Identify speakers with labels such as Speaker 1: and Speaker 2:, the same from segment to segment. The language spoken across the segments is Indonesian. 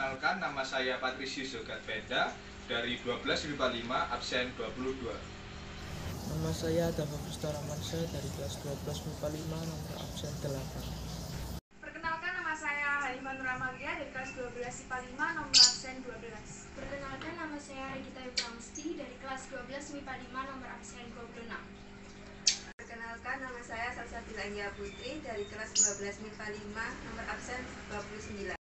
Speaker 1: Perkenalkan, nama saya Patrisius Yogatvenda dari 12 MIPA 5 absen 22.
Speaker 2: Nama saya Dava Kristaramansyah dari kelas 12 MIPA 5 nomor absen 8.
Speaker 3: Perkenalkan, nama saya Halimah Nur Amalia dari kelas 12 MIPA 5 nomor absen 12.
Speaker 4: Perkenalkan, nama saya Regita Yupramusti dari kelas 12 MIPA 5 nomor absen 26.
Speaker 5: Perkenalkan, nama saya Salsabila Anggia Putri dari kelas 12 MIPA 5 nomor absen 29.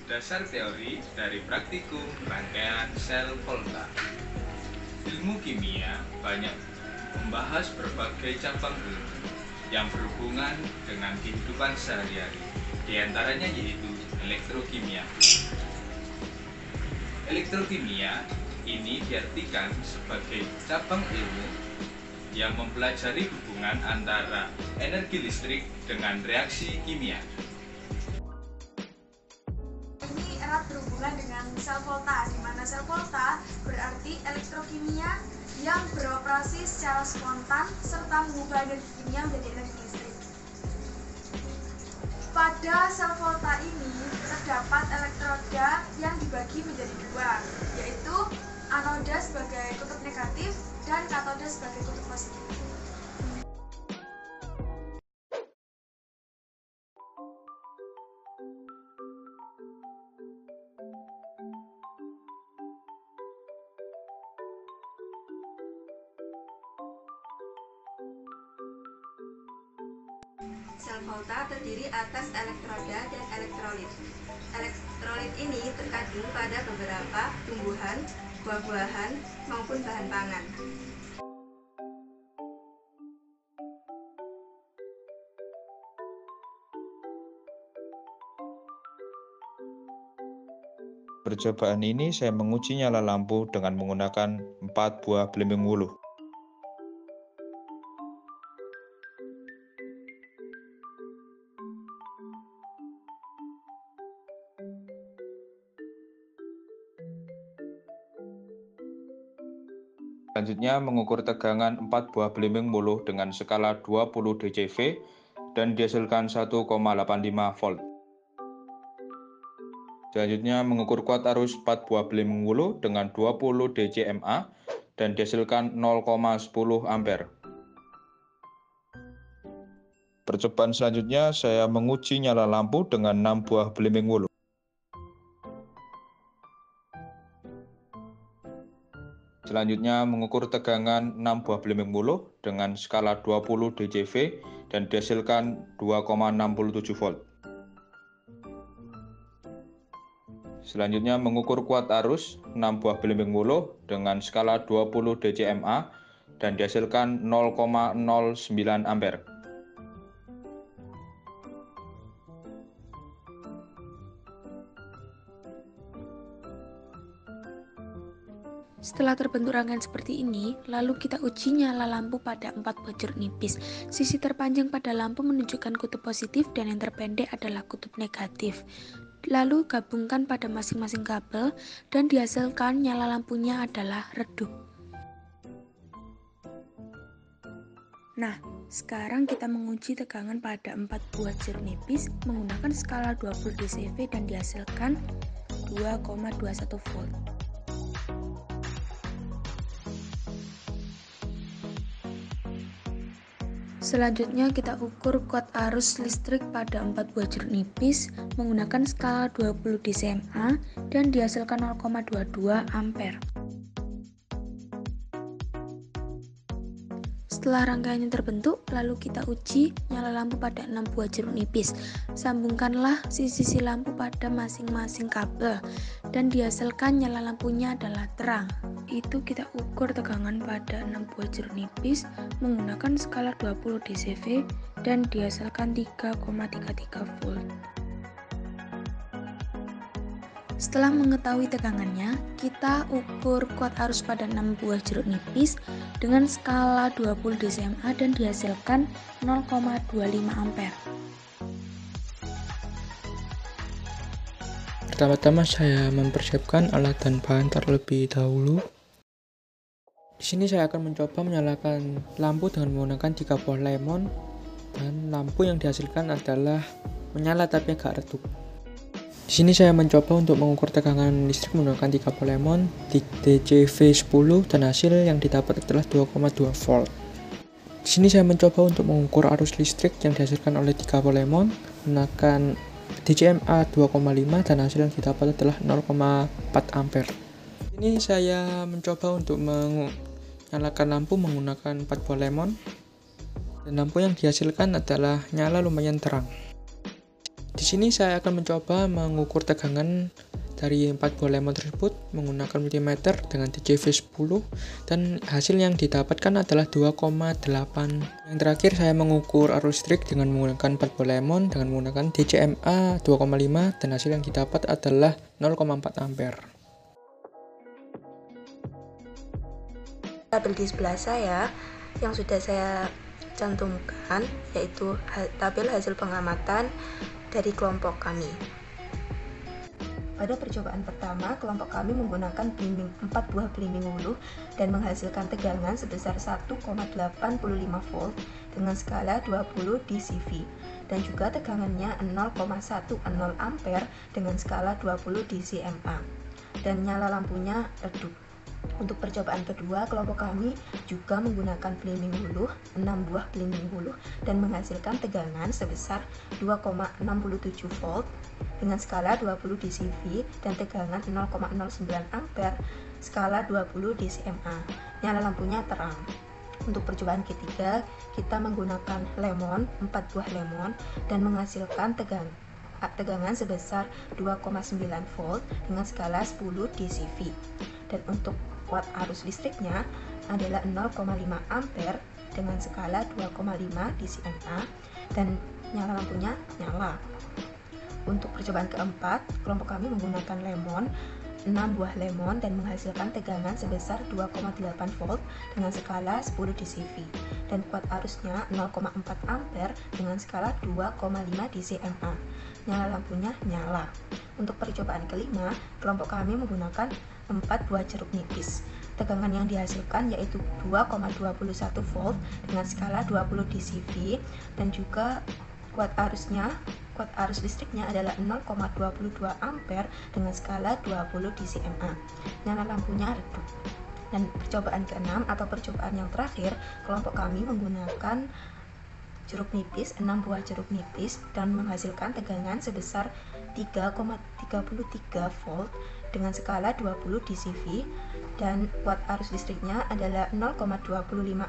Speaker 1: Dasar teori dari praktikum rangkaian sel volta. Ilmu kimia banyak membahas berbagai cabang ilmu yang berhubungan dengan kehidupan sehari-hari, di antaranya yaitu elektrokimia. Elektrokimia ini diartikan sebagai cabang ilmu yang mempelajari hubungan antara energi listrik dengan reaksi kimia.
Speaker 3: Ini erat berhubungan dengan sel volta, di mana sel volta berarti elektrokimia yang beroperasi secara spontan serta mengubah energi kimia menjadi energi listrik. Pada sel volta ini terdapat elektroda yang dibagi menjadi dua, yaitu anoda sebagai kutub negatif dan katoda sebagai kutub positif.
Speaker 5: Sel volta terdiri atas elektroda dan elektrolit. Elektrolit ini terkandung pada beberapa tumbuhan, buah-buahan, maupun bahan pangan.
Speaker 6: Percobaan ini saya menguji nyala lampu dengan menggunakan 4 buah belimbing wuluh. Selanjutnya mengukur tegangan 4 buah belimbing wuluh dengan skala 20 dCV dan dihasilkan 1,85 volt. Selanjutnya mengukur kuat arus 4 buah belimbing wuluh dengan 20 dCma dan dihasilkan 0,10 ampere. Percobaan selanjutnya saya menguji nyala lampu dengan 6 buah belimbing wuluh. Selanjutnya mengukur tegangan 6 buah belimbing wuluh dengan skala 20 dCV dan dihasilkan 2,67 volt. Selanjutnya mengukur kuat arus 6 buah belimbing wuluh dengan skala 20 dCma dan dihasilkan 0,09 ampere.
Speaker 4: Setelah terbentuk rangkaian seperti ini, lalu kita uji nyala lampu pada 4 buah jeruk nipis. Sisi terpanjang pada lampu menunjukkan kutub positif dan yang terpendek adalah kutub negatif. Lalu gabungkan pada masing-masing kabel dan dihasilkan nyala lampunya adalah redup. Nah, sekarang kita menguji tegangan pada 4 buah jeruk nipis menggunakan skala 20 dCV dan dihasilkan 2,21 volt. Selanjutnya kita ukur kuat arus listrik pada 4 buah jeruk nipis menggunakan skala 20 dCma dan dihasilkan 0,22 ampere. Setelah rangkaiannya terbentuk, lalu kita uji nyala lampu pada 6 buah jeruk nipis. Sambungkanlah sisi-sisi lampu pada masing-masing kabel dan dihasilkan nyala lampunya adalah terang. Itu kita ukur tegangan pada 6 buah jeruk nipis menggunakan skala 20 dCV dan dihasilkan 3,33 volt. Setelah mengetahui tegangannya, kita ukur kuat arus pada 6 buah jeruk nipis dengan skala 20 dCma dan dihasilkan 0,25 ampere.
Speaker 2: Pertama-tama saya mempersiapkan alat dan bahan terlebih dahulu. Di sini saya akan mencoba menyalakan lampu dengan menggunakan 3 buah lemon dan lampu yang dihasilkan adalah menyala tapi agak redup. Di sini saya mencoba untuk mengukur tegangan listrik menggunakan 3 polemon DCV10 dan hasil yang didapat adalah 2,2 volt. Di sini saya mencoba untuk mengukur arus listrik yang dihasilkan oleh 3 polemon menggunakan DCMA 2,5 dan hasil yang didapat adalah 0,4 ampere. Ini saya mencoba untuk menyalakan lampu menggunakan 4 polemon dan lampu yang dihasilkan adalah nyala lumayan terang. Di sini saya akan mencoba mengukur tegangan dari 4 polemon tersebut menggunakan multimeter dengan DCV10 dan hasil yang didapatkan adalah 2,8. Yang terakhir saya mengukur arus listrik dengan menggunakan 4 polemon dengan menggunakan DCMA 2,5 dan hasil yang didapat adalah 0,4 ampere.
Speaker 5: Tabel di sebelah saya yang sudah saya cantumkan yaitu tabel hasil pengamatan dari kelompok kami. Pada percobaan pertama, kelompok kami menggunakan 4 buah belimbing hulu dan menghasilkan tegangan sebesar 1,85 volt dengan skala 20 dCV dan juga tegangannya 0,10 ampere dengan skala 20 dCMA dan nyala lampunya redup. Untuk percobaan kedua, kelompok kami juga menggunakan belimbing hulu, 6 buah belimbing hulu dan menghasilkan tegangan sebesar 2,67 volt dengan skala 20 dCV dan tegangan 0,09 ampere skala 20 dCMA. Nyala lampunya terang. Untuk percobaan ketiga, kita menggunakan lemon, 4 buah lemon dan menghasilkan tegangan sebesar 2,9 volt dengan skala 10 dCV. Dan untuk watt arus listriknya adalah 0,5 ampere dengan skala 2,5 dCMA dan nyala lampunya nyala. Untuk percobaan keempat, kelompok kami menggunakan lemon, 6 buah lemon dan menghasilkan tegangan sebesar 2,8 volt dengan skala 10 dCV dan kuat arusnya 0,4 ampere dengan skala 2,5 dCMA. Nyala lampunya nyala. Untuk percobaan kelima, kelompok kami menggunakan 4 buah jeruk nipis. Tegangan yang dihasilkan yaitu 2,21 volt dengan skala 20 dCV dan juga kuat arus listriknya adalah 0,22 ampere dengan skala 20 dCMA. Nyala lampunya redup. Dan percobaan keenam atau percobaan yang terakhir, kelompok kami menggunakan jeruk nipis, 6 buah jeruk nipis dan menghasilkan tegangan sebesar 3,33 volt dengan skala 20 dCV dan kuat arus listriknya adalah 0,25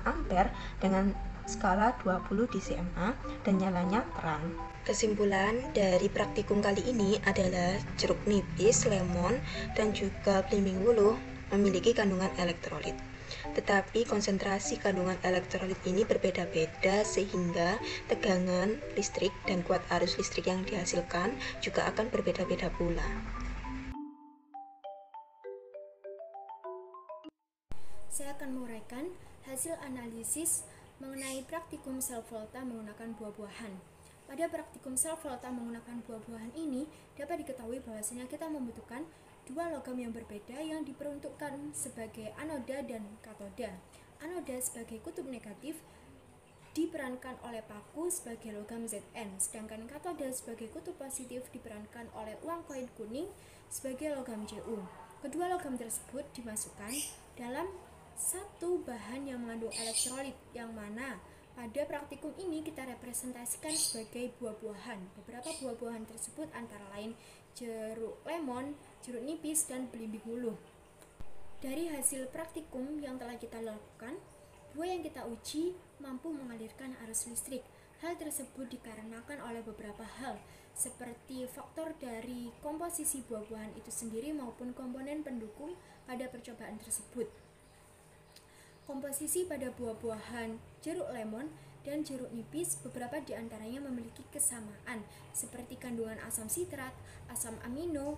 Speaker 5: ampere dengan skala 20 dCMA dan nyalanya terang. Kesimpulan dari praktikum kali ini adalah jeruk nipis, lemon, dan juga belimbing hulu memiliki kandungan elektrolit. Tetapi konsentrasi kandungan elektrolit ini berbeda-beda sehingga tegangan listrik dan kuat arus listrik yang dihasilkan juga akan berbeda-beda pula.
Speaker 7: Saya akan menguraikan hasil analisis mengenai praktikum sel volta menggunakan buah-buahan. Pada praktikum sel volta menggunakan buah-buahan ini dapat diketahui bahwasanya kita membutuhkan 2 logam yang berbeda yang diperuntukkan sebagai anoda dan katoda. Anoda sebagai kutub negatif diperankan oleh paku sebagai logam Zn, sedangkan katoda sebagai kutub positif diperankan oleh uang koin kuning sebagai logam Cu. Kedua logam tersebut dimasukkan dalam satu bahan yang mengandung elektrolit, yang mana pada praktikum ini kita representasikan sebagai buah-buahan. Beberapa buah-buahan tersebut antara lain jeruk lemon, jeruk nipis, dan belimbing hulu. Dari hasil praktikum yang telah kita lakukan, buah yang kita uji mampu mengalirkan arus listrik. Hal tersebut dikarenakan oleh beberapa hal, seperti faktor dari komposisi buah-buahan itu sendiri maupun komponen pendukung pada percobaan tersebut. Komposisi pada buah-buahan jeruk lemon dan jeruk nipis beberapa diantaranya memiliki kesamaan seperti kandungan asam sitrat, asam amino,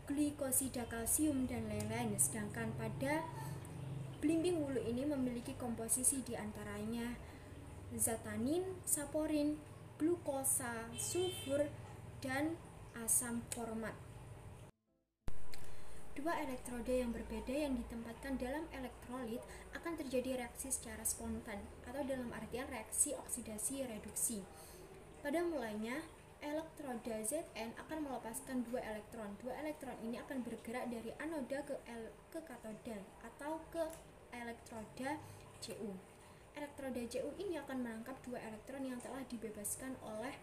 Speaker 7: glikosida kalsium, dan lain-lain. Sedangkan pada belimbing hulu ini memiliki komposisi diantaranya zat tanin, saporin, glukosa, sulfur, dan asam format. Dua elektroda yang berbeda yang ditempatkan dalam elektrolit akan terjadi reaksi secara spontan atau dalam artian reaksi oksidasi reduksi. Pada mulanya, elektroda Zn akan melepaskan 2 elektron. 2 elektron ini akan bergerak dari anoda ke katoda atau ke elektroda Cu. Elektroda Cu ini akan menangkap 2 elektron yang telah dibebaskan oleh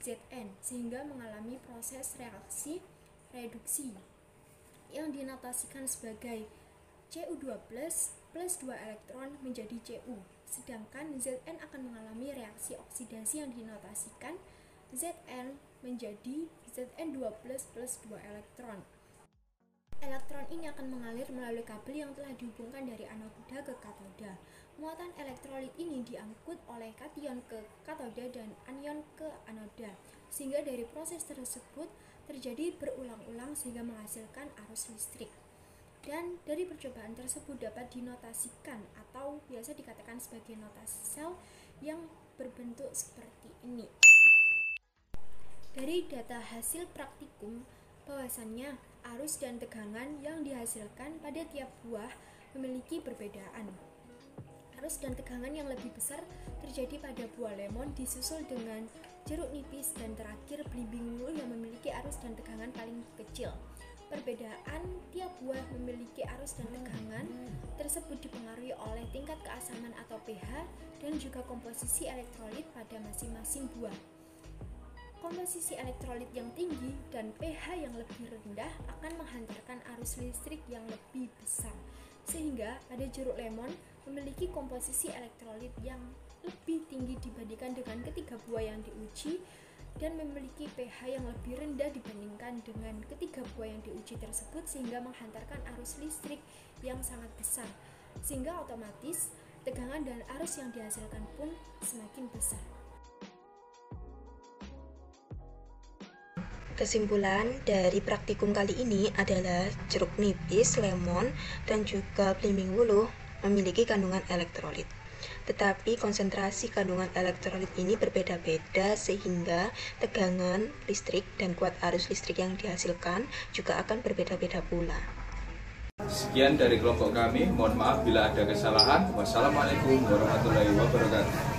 Speaker 7: Zn sehingga mengalami proses reaksi reduksi yang dinotasikan sebagai Cu2 plus 2 elektron menjadi Cu. Sedangkan Zn akan mengalami reaksi oksidasi yang dinotasikan Zn menjadi Zn2 plus 2 elektron. Elektron ini akan mengalir melalui kabel yang telah dihubungkan dari anoda ke katoda. Muatan elektrolit ini diangkut oleh kation ke katoda dan anion ke anoda, sehingga dari proses tersebut terjadi berulang-ulang sehingga menghasilkan arus listrik. Dan dari percobaan tersebut dapat dinotasikan atau biasa dikatakan sebagai notasi sel yang berbentuk seperti ini. Dari data hasil praktikum, bahwasannya arus dan tegangan yang dihasilkan pada tiap buah memiliki perbedaan. Arus dan tegangan yang lebih besar terjadi pada buah lemon disusul dengan jeruk nipis dan terakhir belimbing ungu yang memiliki arus dan tegangan paling kecil. Perbedaan tiap buah memiliki arus dan tegangan tersebut dipengaruhi oleh tingkat keasaman atau pH dan juga komposisi elektrolit pada masing-masing buah. Komposisi elektrolit yang tinggi dan pH yang lebih rendah akan menghantarkan arus listrik yang lebih besar, sehingga pada jeruk lemon memiliki komposisi elektrolit yang lebih tinggi dibandingkan dengan ketiga buah yang diuji dan memiliki pH yang lebih rendah dibandingkan dengan ketiga buah yang diuji tersebut, sehingga menghantarkan arus listrik yang sangat besar, sehingga otomatis tegangan dan arus yang dihasilkan pun semakin besar.
Speaker 5: Kesimpulan dari praktikum kali ini adalah jeruk nipis, lemon, dan juga belimbing wuluh memiliki kandungan elektrolit. Tetapi konsentrasi kandungan elektrolit ini berbeda-beda sehingga tegangan listrik dan kuat arus listrik yang dihasilkan juga akan berbeda-beda pula.
Speaker 1: Sekian dari kelompok kami, mohon maaf bila ada kesalahan. Wassalamualaikum warahmatullahi wabarakatuh.